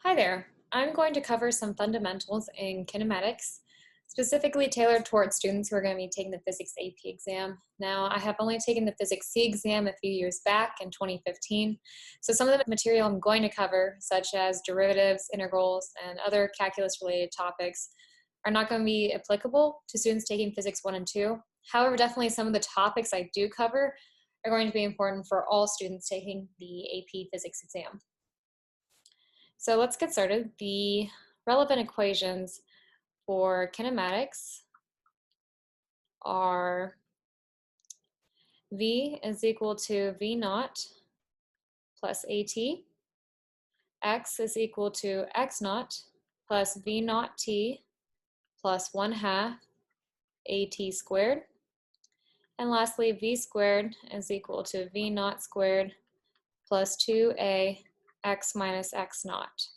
Hi there. I'm going to cover some fundamentals in kinematics, specifically tailored towards students who are going to be taking the physics AP exam. Now, I have only taken the physics C exam a few years back in 2015, so some of the material I'm going to cover, such as derivatives, integrals, and other calculus-related topics, are not going to be applicable to students taking physics 1 and 2. However, definitely some of the topics I do cover are going to be important for all students taking the AP physics exam. So let's get started. The relevant equations for kinematics are V is equal to V naught plus AT, X is equal to X naught plus V naught T plus 1/2 AT squared. And lastly, V squared is equal to V naught squared plus 2A X minus X naught.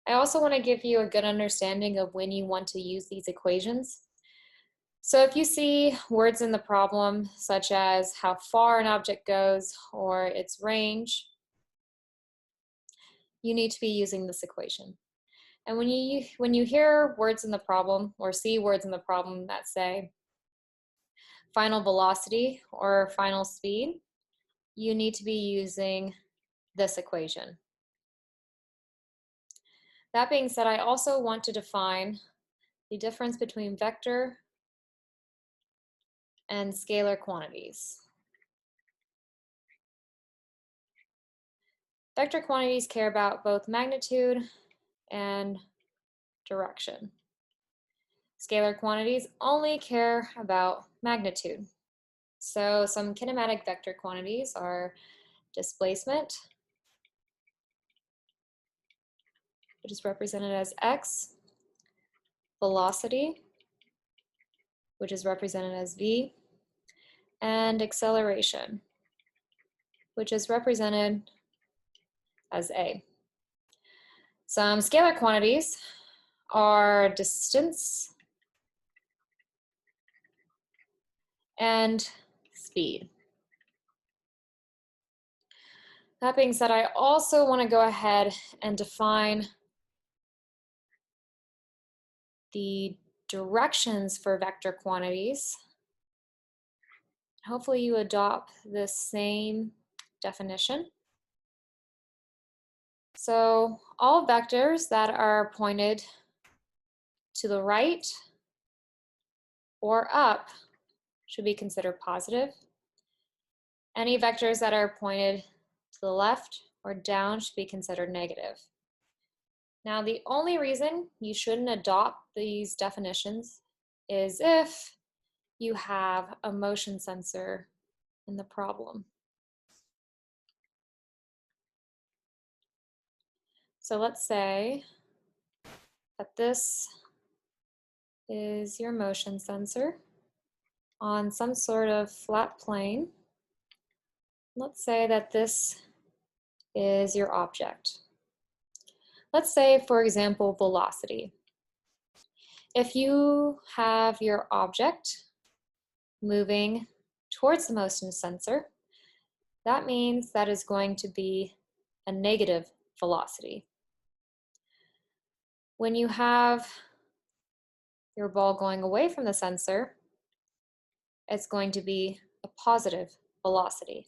I also want to give you a good understanding of when you want to use these equations. So if you see words in the problem, such as how far an object goes or its range, you need to be using this equation. And when you hear words in the problem or see words in the problem that say final velocity or final speed, you need to be using this equation. That being said, I also want to define the difference between vector and scalar quantities. Vector quantities care about both magnitude and direction. Scalar quantities only care about magnitude. So some kinematic vector quantities are displacement, which is represented as x, velocity, which is represented as v, and acceleration, which is represented as a. Some scalar quantities are distance and speed. That being said, I also want to go ahead and define the directions for vector quantities. Hopefully you adopt the same definition. So all vectors that are pointed to the right or up should be considered positive. Any vectors that are pointed to the left or down should be considered negative. Now, the only reason you shouldn't adopt these definitions is if you have a motion sensor in the problem. So let's say that this is your motion sensor on some sort of flat plane. Let's say that this is your object. Let's say, for example, velocity. If you have your object moving towards the motion sensor, that means that is going to be a negative velocity. When you have your ball going away from the sensor, it's going to be a positive velocity.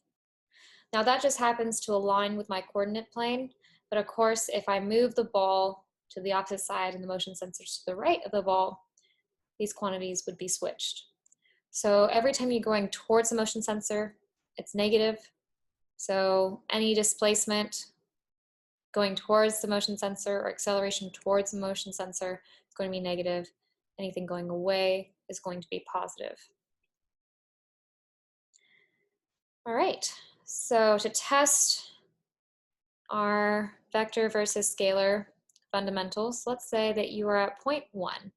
Now that just happens to align with my coordinate plane, but of course if I move the ball to the opposite side and the motion sensor to the right of the ball, these quantities would be switched. So every time you're going towards the motion sensor, it's negative. So any displacement going towards the motion sensor or acceleration towards the motion sensor is going to be negative. Anything going away is going to be positive. All right, so to test our vector versus scalar fundamentals, let's say that you are at point 1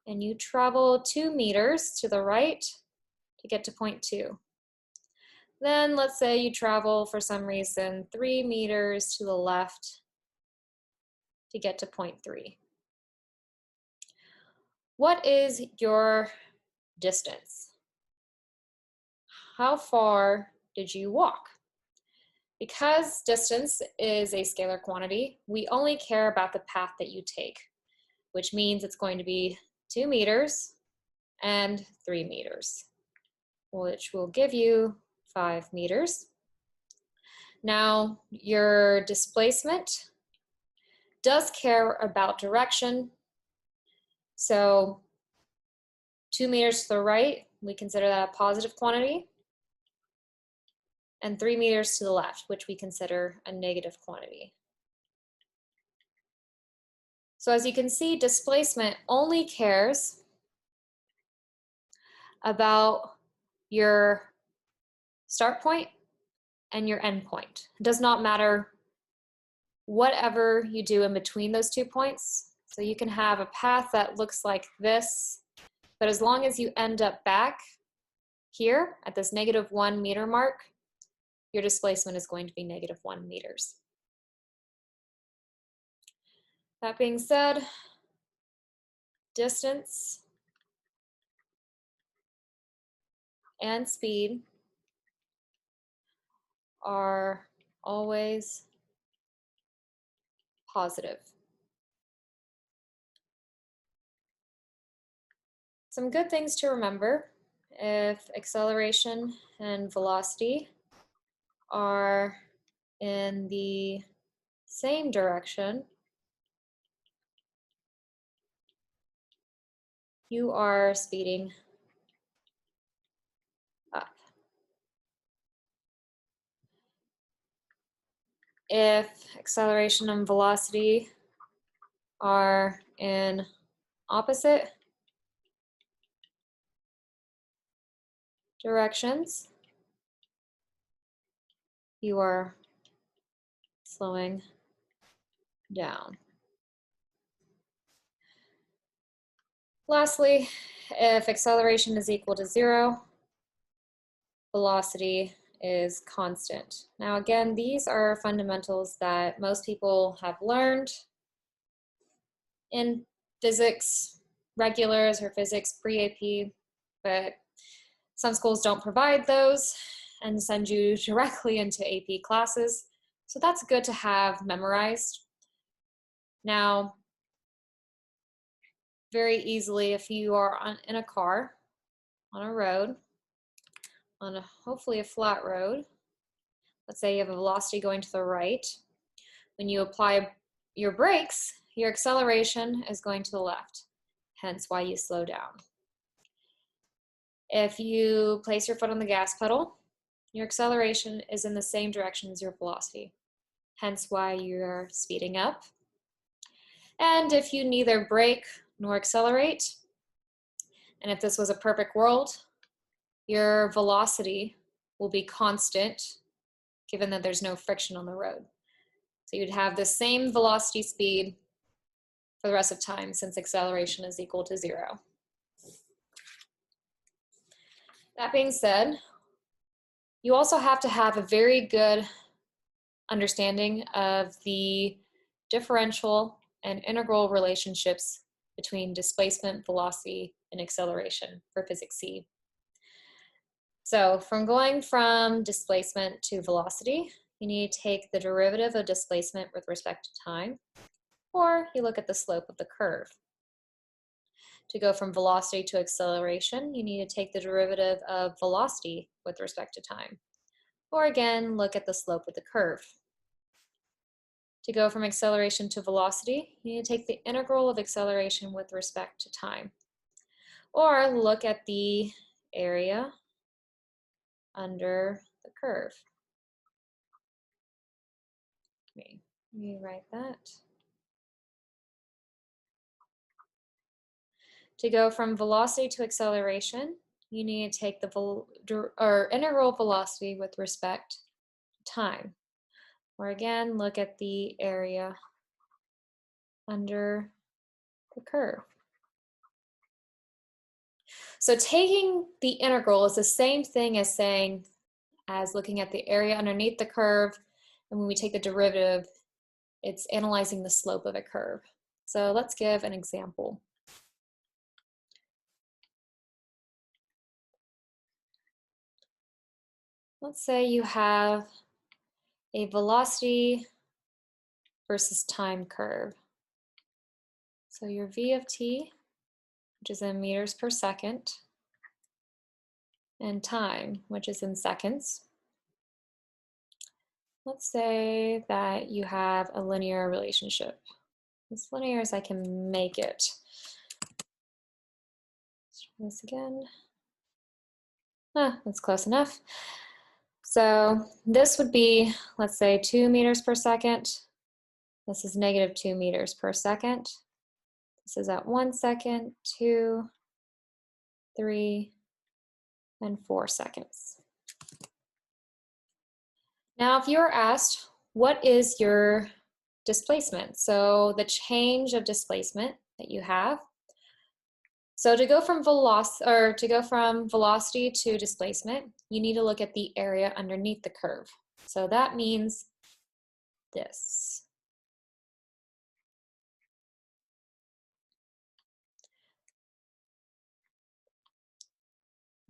and you travel 2 meters to the right to get to point 2. Then let's say you travel for some reason 3 meters to the left to get to point 3. What is your distance? How far did you walk? Because distance is a scalar quantity, we only care about the path that you take, which means it's going to be 2 meters and 3 meters, which will give you 5 meters. Now, your displacement does care about direction. So 2 meters to the right, we consider that a positive quantity, and 3 meters to the left, which we consider a negative quantity. So as you can see, displacement only cares about your start point and your end point. It does not matter whatever you do in between those 2 points. So you can have a path that looks like this, but as long as you end up back here at this -1 meter mark, your displacement is going to be -1 meters. That being said, distance and speed are always positive. Some good things to remember: if acceleration and velocity are in the same direction, you are speeding up. If acceleration and velocity are in opposite directions, you are slowing down. Lastly, if acceleration is equal to 0, velocity is constant. Now again, these are fundamentals that most people have learned in physics regulars or physics pre-AP, but some schools don't provide those and send you directly into AP classes. So that's good to have memorized. Now, very easily, if you are in a car, on a road, on a hopefully a flat road, let's say you have a velocity going to the right, when you apply your brakes, your acceleration is going to the left, hence why you slow down. If you place your foot on the gas pedal, your acceleration is in the same direction as your velocity, hence why you're speeding up. And if you neither brake nor accelerate, and if this was a perfect world, your velocity will be constant, given that there's no friction on the road. So you'd have the same velocity speed for the rest of time, since acceleration is equal to 0. That being said, you also have to have a very good understanding of the differential and integral relationships between displacement, velocity, and acceleration for Physics C. So going from displacement to velocity, you need to take the derivative of displacement with respect to time, or you look at the slope of the curve. To go from velocity to acceleration, you need to take the derivative of velocity with respect to time, or again, look at the slope of the curve. To go from acceleration to velocity, you need to take the integral of acceleration with respect to time, or look at the area under the curve. Let me write that. To go from velocity to acceleration, you need to take the integral velocity with respect to time, or again, look at the area under the curve. So taking the integral is the same thing as looking at the area underneath the curve, and when we take the derivative, it's analyzing the slope of a curve. So let's give an example. Let's say you have a velocity versus time curve. So your v of t, which is in meters per second, and time, which is in seconds. Let's say that you have a linear relationship. As linear as I can make it. Let's try this again. That's close enough. So this would be, let's say, 2 meters per second. This is negative 2 meters per second. This is at 1 second, 2, 3, and 4 seconds. Now, if you are asked, what is your displacement? So the change of displacement that you have. So to go from velocity to displacement, you need to look at the area underneath the curve. So that means this.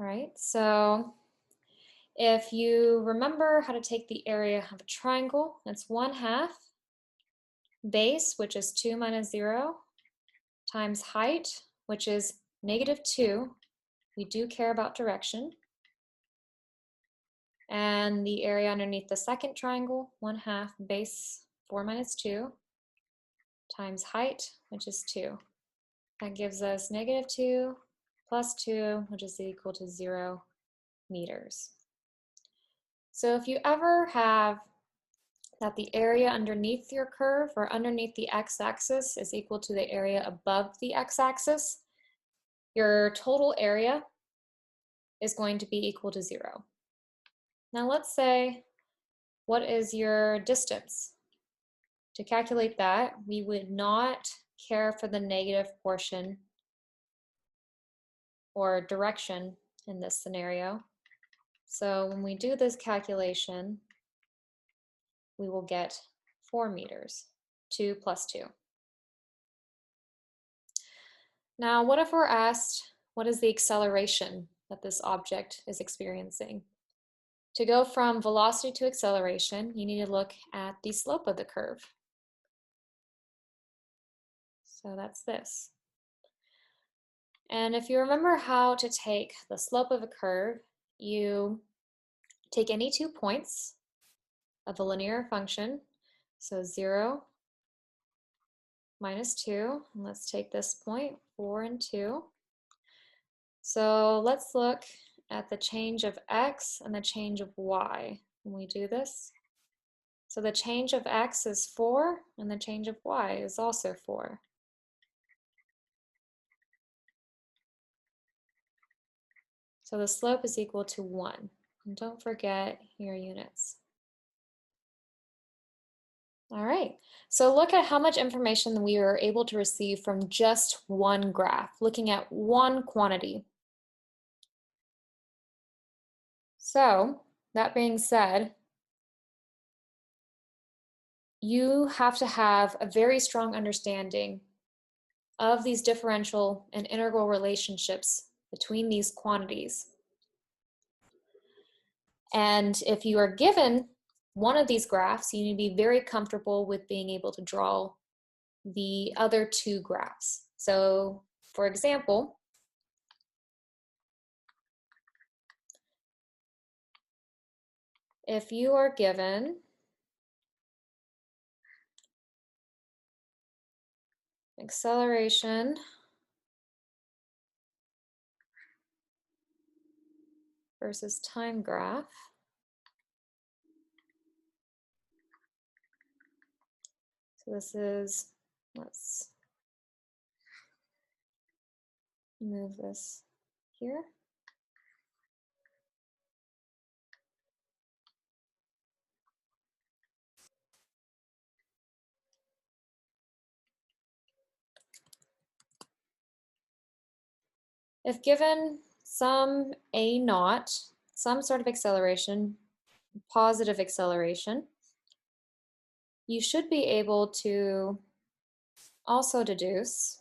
All right, so if you remember how to take the area of a triangle, that's 1/2 base, which is 2 minus 0, times height, which is negative 2. We do care about direction. And the area underneath the second triangle, 1/2 base 4 minus 2, times height, which is 2. That gives us negative 2 plus 2, which is equal to 0 meters. So if you ever have that the area underneath your curve or underneath the x-axis is equal to the area above the x-axis, your total area is going to be equal to 0. Now let's say, what is your distance? To calculate that, we would not care for the negative portion or direction in this scenario. So when we do this calculation, we will get 4 meters, 2 plus 2. Now, what if we're asked, what is the acceleration that this object is experiencing? To go from velocity to acceleration, you need to look at the slope of the curve. So that's this. And if you remember how to take the slope of a curve, you take any 2 points of the linear function. So 0, minus 2, and let's take this point, 4 and 2. So let's look at the change of x and the change of y when we do this. So the change of x is 4, and the change of y is also 4. So the slope is equal to 1. And don't forget your units. All right, so look at how much information we were able to receive from just one graph, looking at one quantity. So, that being said, you have to have a very strong understanding of these differential and integral relationships between these quantities. And if you are given one of these graphs, you need to be very comfortable with being able to draw the other 2 graphs. So, for example, if you are given acceleration versus time graph, so this is, let's move this here. If given some a naught, some sort of acceleration, positive acceleration, you should be able to also deduce,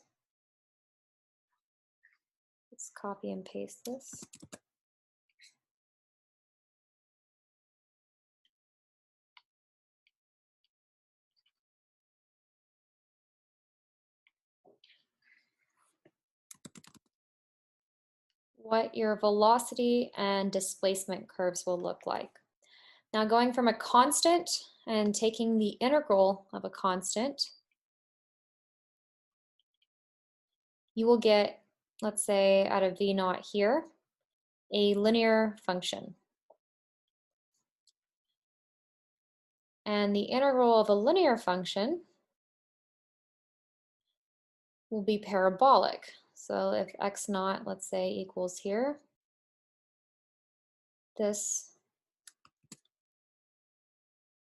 let's copy and paste this. what your velocity and displacement curves will look like. Now going from a constant and taking the integral of a constant, you will get, let's say out of V naught here, a linear function. And the integral of a linear function will be parabolic. So if x naught, let's say, equals here, this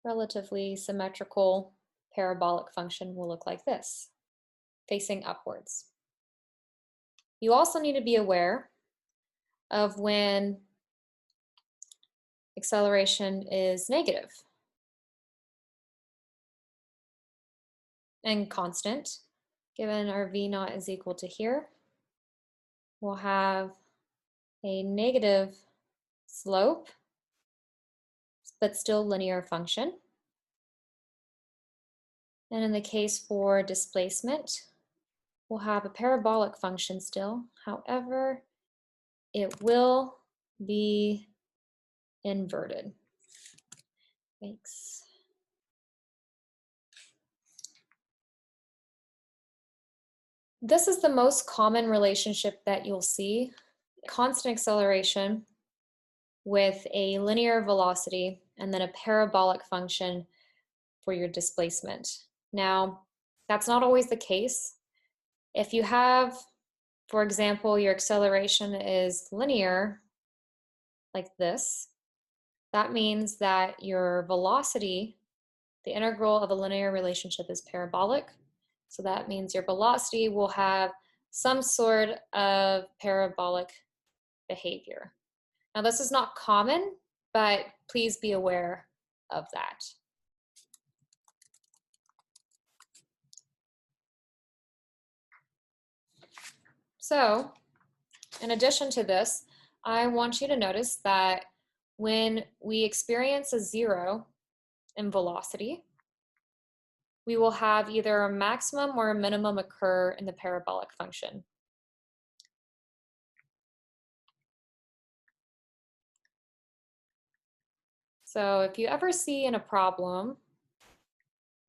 relatively symmetrical parabolic function will look like this, facing upwards. You also need to be aware of when acceleration is negative and constant. Given our V naught is equal to here, we'll have a negative slope, but still linear function. And in the case for displacement, we'll have a parabolic function still. However, it will be inverted. Thanks. This is the most common relationship that you'll see. Constant acceleration with a linear velocity and then a parabolic function for your displacement. Now, that's not always the case. If you have, for example, your acceleration is linear, like this, that means that your velocity, the integral of a linear relationship, is parabolic. So that means your velocity will have some sort of parabolic behavior. Now, this is not common, but please be aware of that. So, in addition to this, I want you to notice that when we experience a zero in velocity, we will have either a maximum or a minimum occur in the parabolic function. So if you ever see in a problem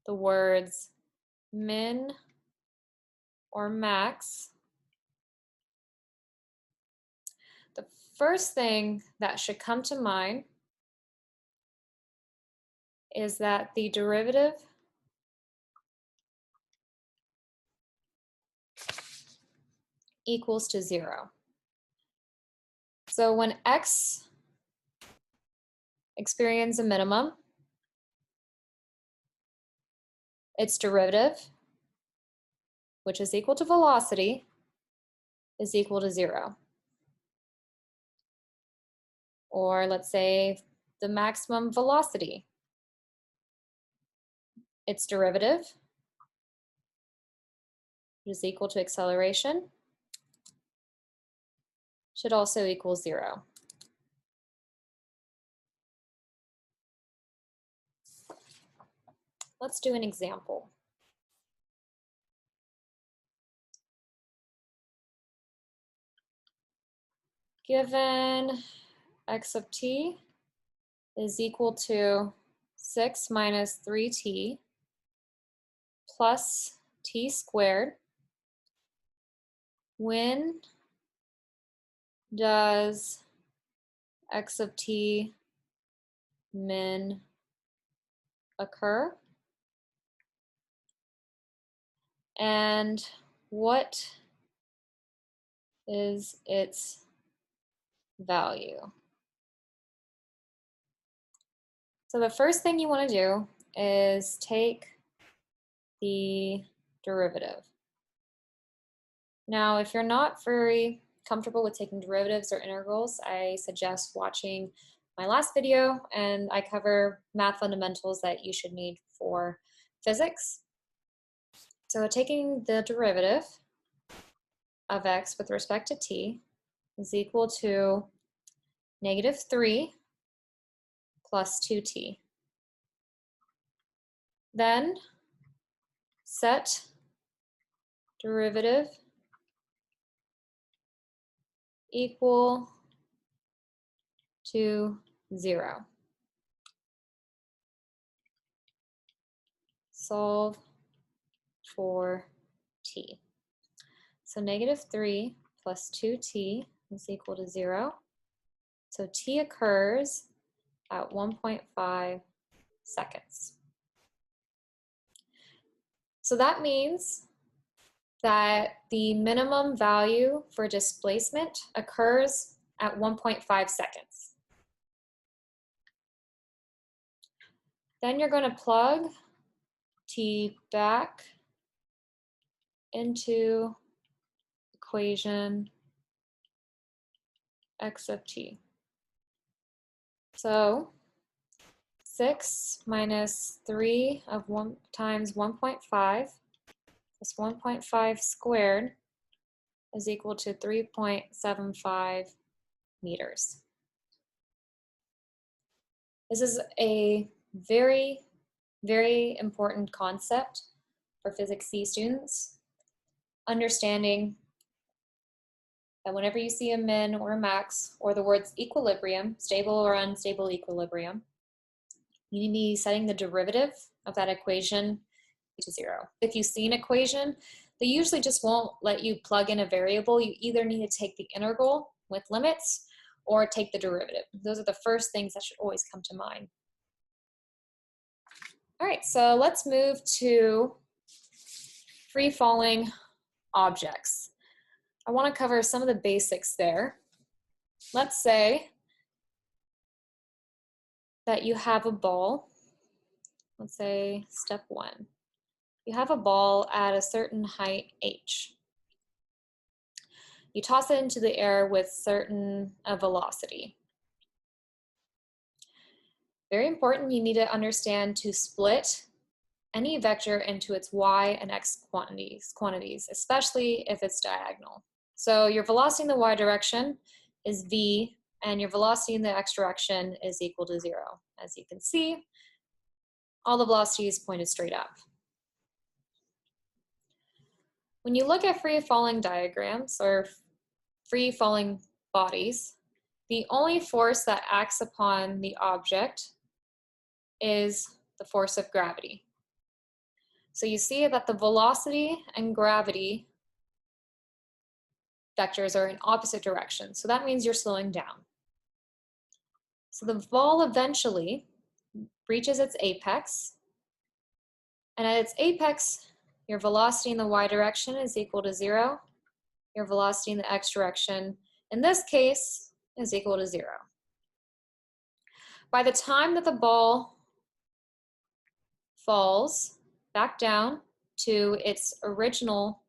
the words min or max, the first thing that should come to mind is that the derivative equals to 0. So when x experiences a minimum, its derivative, which is equal to velocity, is equal to 0. Or let's say the maximum velocity, its derivative, which is equal to acceleration, should also equal 0. Let's do an example. Given x of t is equal to 6 minus 3t plus t squared, when does x of t min occur? And what is its value? So the first thing you want to do is take the derivative. Now, if you're not very comfortable with taking derivatives or integrals, I suggest watching my last video, and I cover math fundamentals that you should need for physics. So taking the derivative of x with respect to t is equal to negative 3 plus 2t. Then set derivative equal to 0. Solve for t. So -3 plus 2t is equal to 0. So t occurs at 1.5 seconds. So that means that the minimum value for displacement occurs at 1.5 seconds. Then you're going to plug t back into equation x of t. So 6 minus 3 of 1 times 1.5 plus 1.5 squared is equal to 3.75 meters. This is a very, very important concept for Physics C students. Understanding that whenever you see a min or a max or the words equilibrium, stable or unstable equilibrium, you need to be setting the derivative of that equation to 0. If you see an equation, they usually just won't let you plug in a variable. You either need to take the integral with limits or take the derivative. Those are the first things that should always come to mind. All right, so let's move to free-falling objects. I want to cover some of the basics there. Let's say that you have a ball. Let's say step 1. You have a ball at a certain height h. You toss it into the air with certain velocity. Very important, you need to understand to split any vector into its y and x quantities, especially if it's diagonal. So your velocity in the y direction is v, and your velocity in the x direction is equal to 0. As you can see, all the velocities pointed straight up. When you look at free-falling diagrams or free-falling bodies, the only force that acts upon the object is the force of gravity. So you see that the velocity and gravity vectors are in opposite directions. So that means you're slowing down. So the ball eventually reaches its apex. And at its apex, your velocity in the y direction is equal to 0. Your velocity in the x direction, in this case, is equal to 0. By the time that the ball falls back down to its original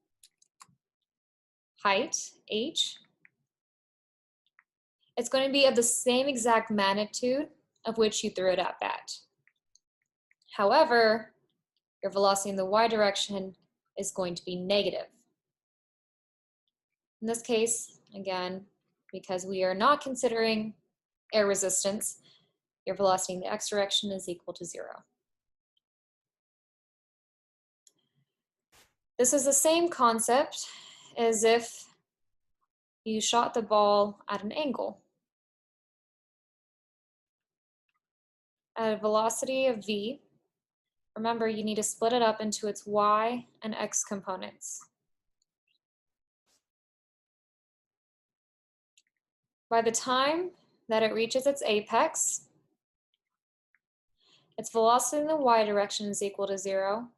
height, h, it's going to be of the same exact magnitude of which you threw it up at. However, your velocity in the y direction is going to be negative. In this case, again, because we are not considering air resistance, your velocity in the x direction is equal to 0. This is the same concept as if you shot the ball at an angle. At a velocity of v, remember you need to split it up into its y and x components. By the time that it reaches its apex, its velocity in the y direction is equal to 0.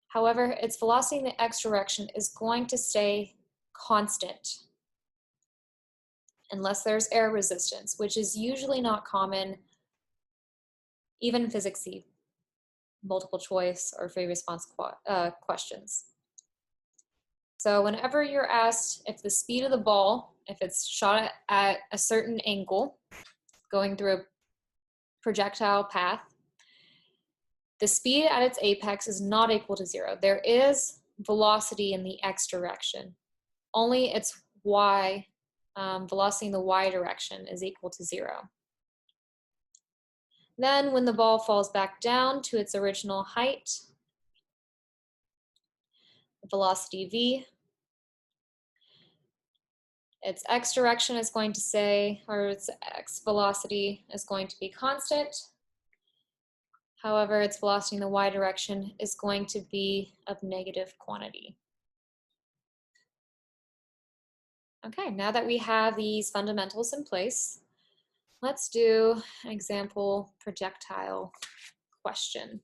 However, its velocity in the x direction is going to stay constant unless there's air resistance, which is usually not common, even in Physics C, multiple choice or free response questions. So whenever you're asked if the speed of the ball, if it's shot at a certain angle, going through a projectile path, the speed at its apex is not equal to 0. There is velocity in the x direction. Only its y, velocity in the y direction is equal to 0. Then when the ball falls back down to its original height, velocity v, its x direction is going to say, or its x velocity is going to be constant. However, its velocity in the y direction is going to be of negative quantity. Okay, now that we have these fundamentals in place, let's do an example projectile question.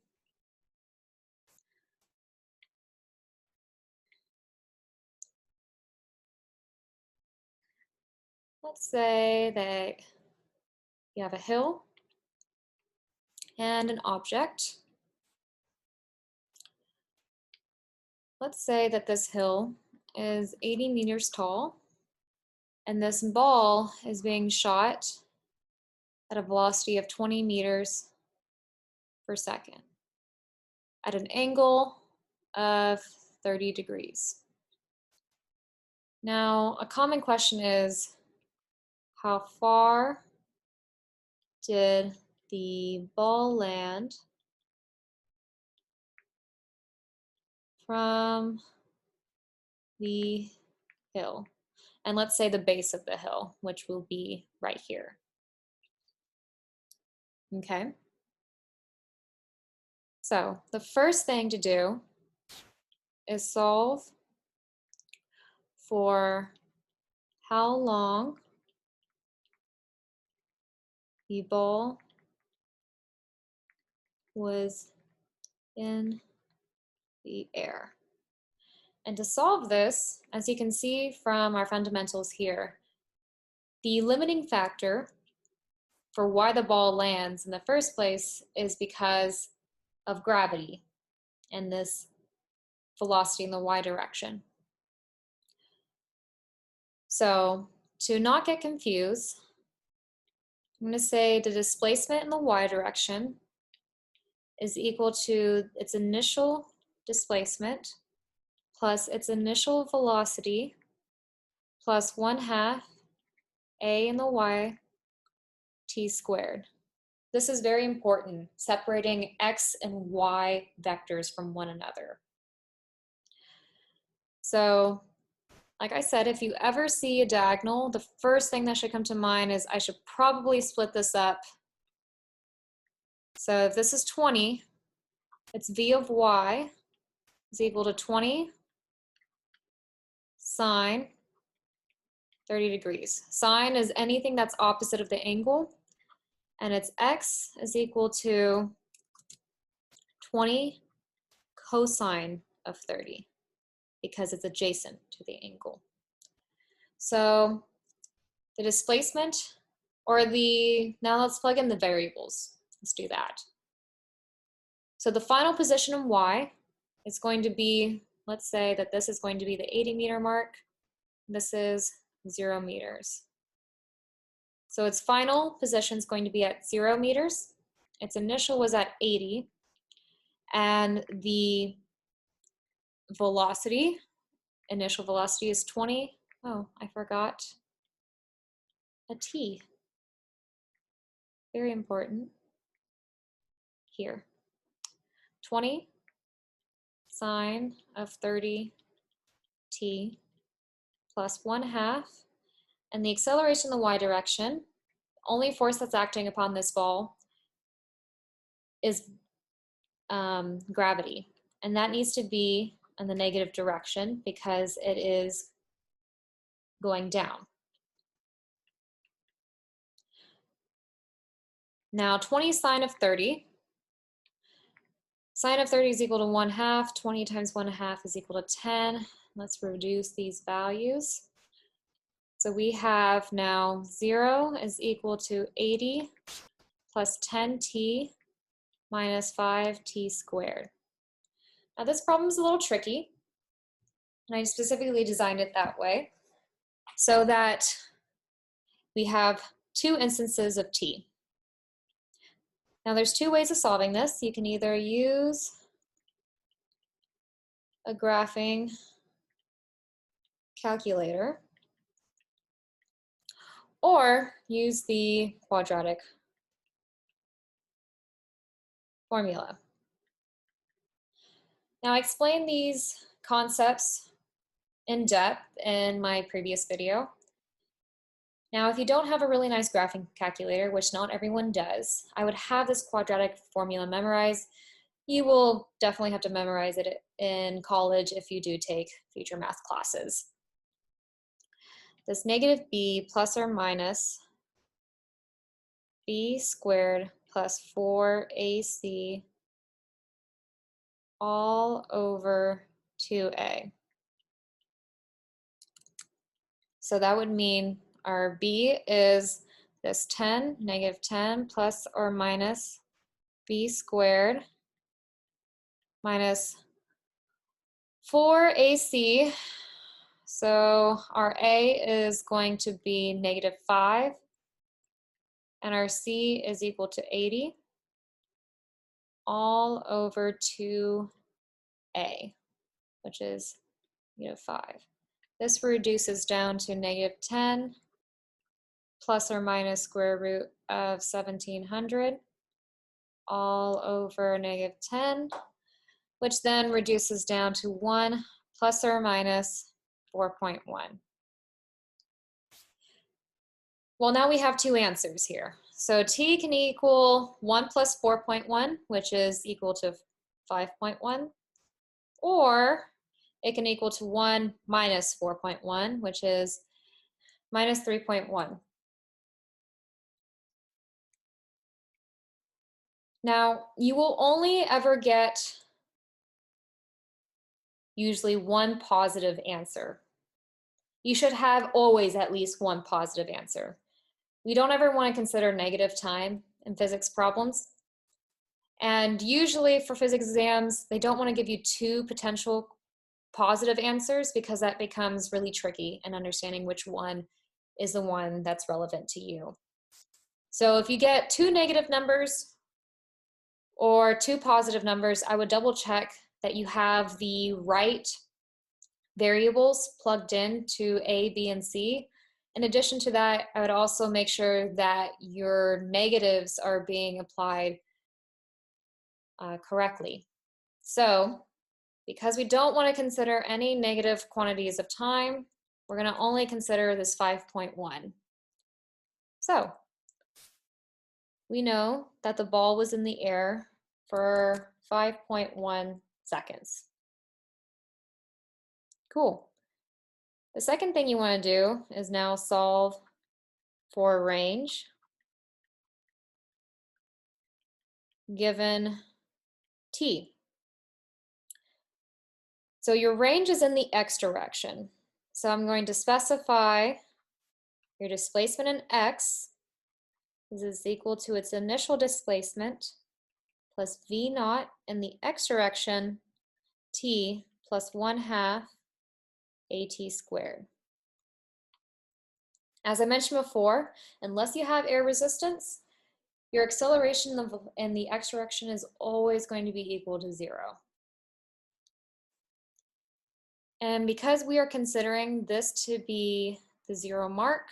Let's say that you have a hill and an object. Let's say that this hill is 80 meters tall, and this ball is being shot at a velocity of 20 meters per second at an angle of 30 degrees. Now, a common question is, how far did the ball land from the hill? And let's say the base of the hill, which will be right here. Okay. So the first thing to do is solve for how long the ball was in the air. And to solve this, as you can see from our fundamentals here, the limiting factor for why the ball lands in the first place is because of gravity and this velocity in the y direction. So to not get confused, I'm going to say the displacement in the y direction is equal to its initial displacement plus its initial velocity plus 1/2 a in the y t squared. This is very important, separating x and y vectors from one another. So, like I said, if you ever see a diagonal, the first thing that should come to mind is I should probably split this up. So if this is 20, it's v of y is equal to 20 sine 30 degrees. Sine is anything that's opposite of the angle, and its x is equal to 20 cosine of 30 because it's adjacent to the angle. So the displacement, now let's plug in the variables. Let's do that. So the final position in y is going to be, let's say that this is going to be the 80 meter mark. This is 0 meters. So its final position is going to be at 0 meters. Its initial was at 80. And the velocity, initial velocity is 20. Oh, I forgot a t. Very important. Here. 20 sine of 30 t plus 1/2. And the acceleration in the y direction, the only force that's acting upon this ball is gravity. And that needs to be in the negative direction because it is going down. Now 20 sine of 30. Sine of 30 is equal to 1/2. 20 times 1/2 is equal to 10. Let's reduce these values. So we have now 0 is equal to 80 plus 10t minus 5t squared. Now this problem is a little tricky, and I specifically designed it that way so that we have two instances of t. Now there's two ways of solving this. You can either use a graphing calculator or use the quadratic formula. Now I explained these concepts in depth in my previous video, Now, if you don't have a really nice graphing calculator, which not everyone does, I would have this quadratic formula memorized. You will definitely have to memorize it in college if you do take future math classes. This negative b plus or minus b squared plus 4ac all over 2a. So that would mean our b is this 10, negative 10 plus or minus b squared minus 4ac. So our a is going to be negative 5, and our c is equal to 80 all over 2a, which is negative 5. This reduces down to negative 10 plus or minus square root of 1700 all over negative 10, which then reduces down to 1 plus or minus 4.1. Well, now we have two answers here. So t can equal 1 plus 4.1, which is equal to 5.1, or it can equal to 1 minus 4.1, which is minus 3.1. Now, you will only ever get usually one positive answer. You should have always at least one positive answer. We don't ever want to consider negative time in physics problems. And usually for physics exams, they don't want to give you two potential positive answers because that becomes really tricky in understanding which one is the one that's relevant to you. So if you get two negative numbers or two positive numbers, I would double check that you have the right variables plugged in to A, B, and C. In addition to that, I would also make sure that your negatives are being applied correctly. So, because we don't want to consider any negative quantities of time, we're going to only consider this 5.1. So, we know that the ball was in the air for 5.1 seconds. Cool. The second thing you want to do is now solve for range given t. So your range is in the x direction. So I'm going to specify your displacement in x is equal to its initial displacement plus v naught in the x direction t plus 1/2 at squared. As I mentioned before, unless you have air resistance, your acceleration in the x direction is always going to be equal to 0. And because we are considering this to be the 0 mark,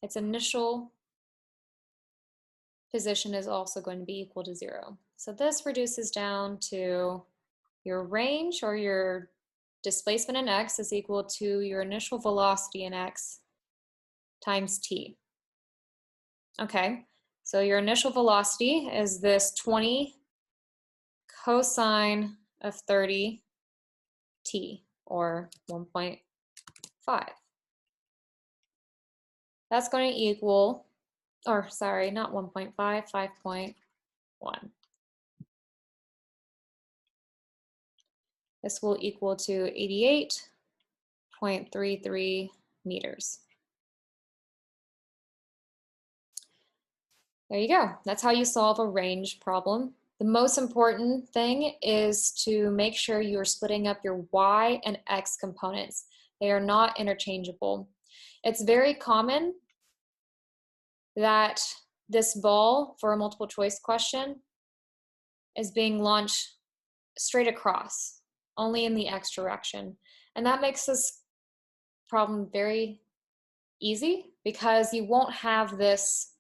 its initial position is also going to be equal to 0. So this reduces down to your range, or your displacement in x is equal to your initial velocity in x times t. Okay, so your initial velocity is this 20 cosine of 30 t, or 1.5. That's going to equal, or sorry, not 1.5, 5.1. This will equal to 88.33 meters. There you go. That's how you solve a range problem. The most important thing is to make sure you're splitting up your y and x components. They are not interchangeable. It's very common that this ball for a multiple choice question is being launched straight across, only in the x direction. And that makes this problem very easy because you won't have this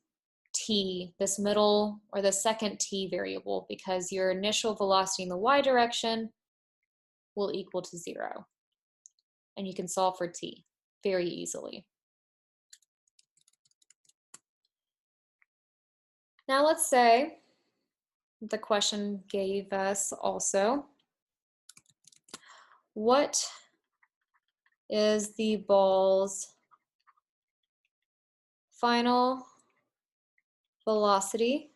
t, this middle or the second t variable, because your initial velocity in the y direction will equal to 0. And you can solve for t very easily. Now let's say the question gave us also, what is the ball's final velocity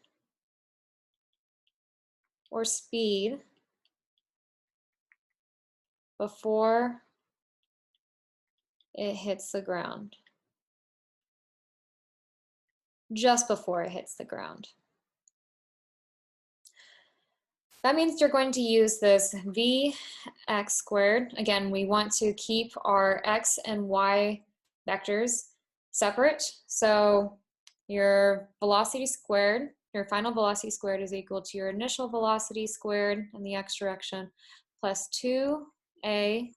or speed before it hits the ground? Just before it hits the ground. That means you're going to use this Vx squared. Again, we want to keep our x and y vectors separate. So your velocity squared, your final velocity squared is equal to your initial velocity squared in the x direction plus 2a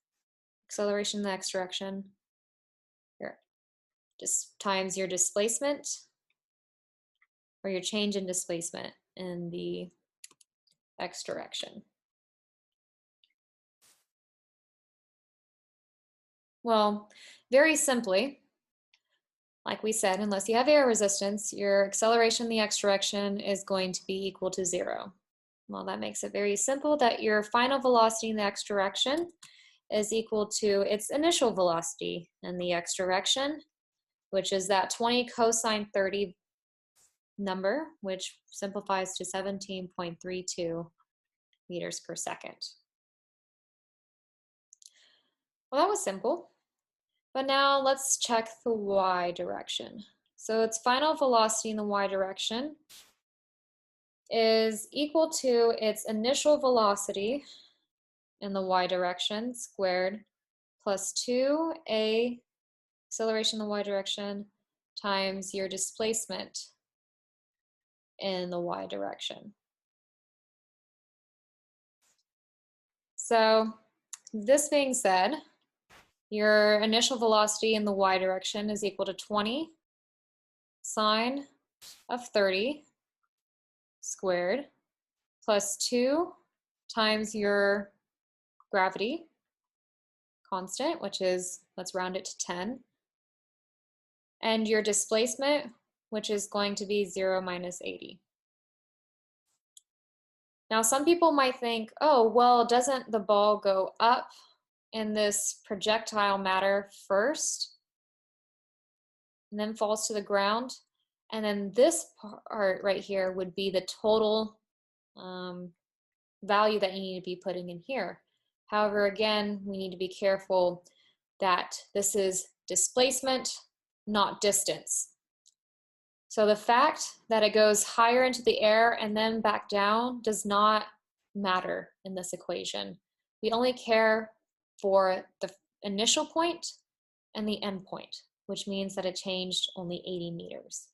acceleration in the x direction just times your displacement or your change in displacement in the x direction. Well, very simply, like we said, unless you have air resistance, your acceleration in the x direction is going to be equal to 0. Well, that makes it very simple that your final velocity in the x direction is equal to its initial velocity in the x direction, which is that 20 cosine 30 number, which simplifies to 17.32 meters per second. Well, that was simple. But now let's check the y direction. So its final velocity in the y direction is equal to its initial velocity in the y direction squared plus 2a acceleration in the y direction times your displacement in the y direction. So this being said, your initial velocity in the y direction is equal to 20 sine of 30 squared plus 2 times your gravity constant, which is, let's round it to 10, and your displacement, which is going to be 0 minus 80. Now, some people might think, oh, well, doesn't the ball go up in this projectile matter first and then falls to the ground? And then this part right here would be the total value that you need to be putting in here. However, again, we need to be careful that this is displacement, not distance. So the fact that it goes higher into the air and then back down does not matter in this equation. We only care for the initial point and the end point, which means that it changed only 80 meters.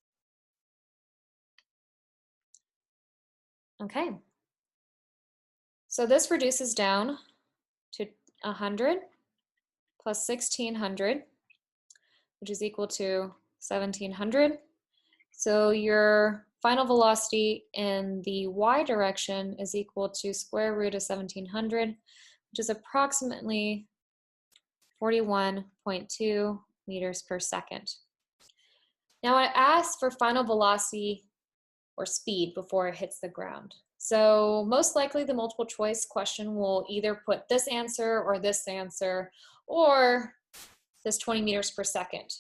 Okay. So this reduces down to 100 plus 1600, which is equal to 1700. So your final velocity in the y direction is equal to square root of 1700, which is approximately 41.2 meters per second. Now it asks for final velocity or speed before it hits the ground. So most likely the multiple choice question will either put this answer or this answer or this 20 meters per second.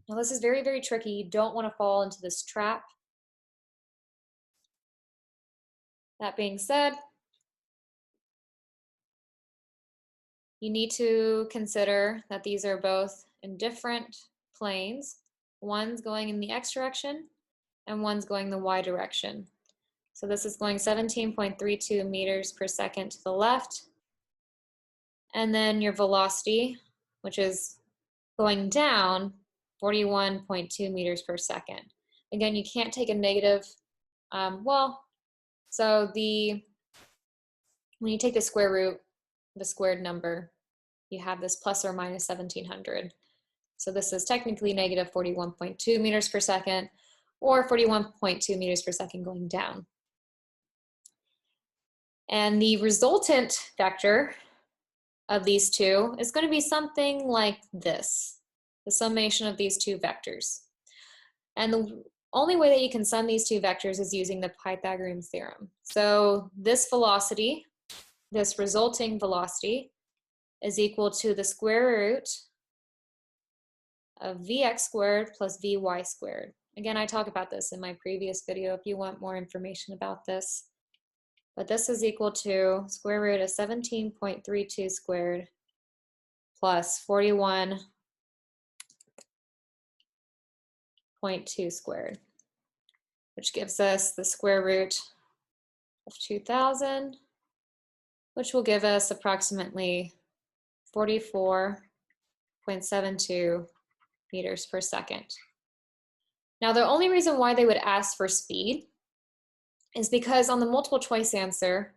Now this is very, very tricky. You don't want to fall into this trap. That being said, you need to consider that these are both in different planes. One's going in the x direction and one's going the y direction. So this is going 17.32 meters per second to the left. And then your velocity, which is going down 41.2 meters per second. Again, you can't take a negative, so when you take the square root, the squared number, you have this plus or minus 1700. So this is technically negative 41.2 meters per second or 41.2 meters per second going down. And the resultant vector of these two is going to be something like this, the summation of these two vectors. And only way that you can sum these two vectors is using the Pythagorean theorem. So this velocity, this resulting velocity, is equal to the square root of Vx squared plus Vy squared. Again, I talked about this in my previous video if you want more information about this. But this is equal to square root of 17.32 squared plus 41.2 squared, which gives us the square root of 2,000, which will give us approximately 44.72 meters per second. Now, the only reason why they would ask for speed is because on the multiple choice answer,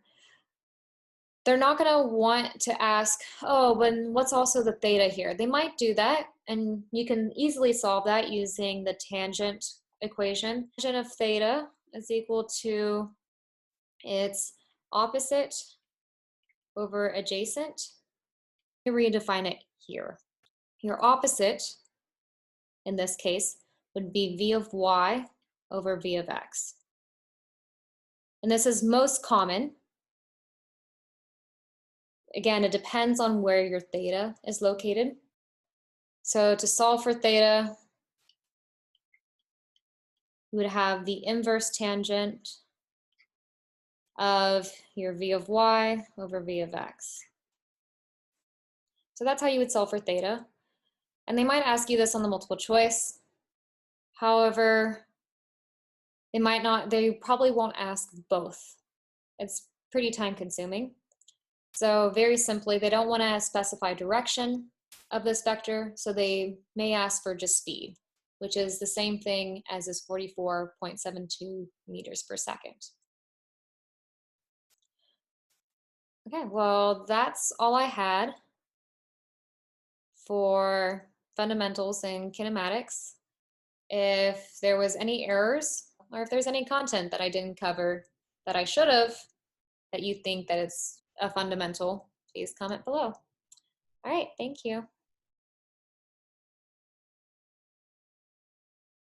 they're not going to want to ask, oh, but what's also the theta here? They might do that, and you can easily solve that using the tangent equation. Tangent of theta is equal to its opposite over adjacent. Let me redefine it here. Your opposite, in this case, would be v of y over v of x. And this is most common. Again, it depends on where your theta is located. So to solve for theta, you would have the inverse tangent of your v of y over v of x. So that's how you would solve for theta. And they might ask you this on the multiple choice. However, they probably won't ask both. It's pretty time consuming. So very simply, they don't want to specify direction of this vector, so they may ask for just speed, which is the same thing as this 44.72 meters per second. Okay, well, that's all I had for fundamentals in kinematics. If there was any errors, or if there's any content that I didn't cover that I should have, that you think that it's a fundamental, please comment below. All right, thank you.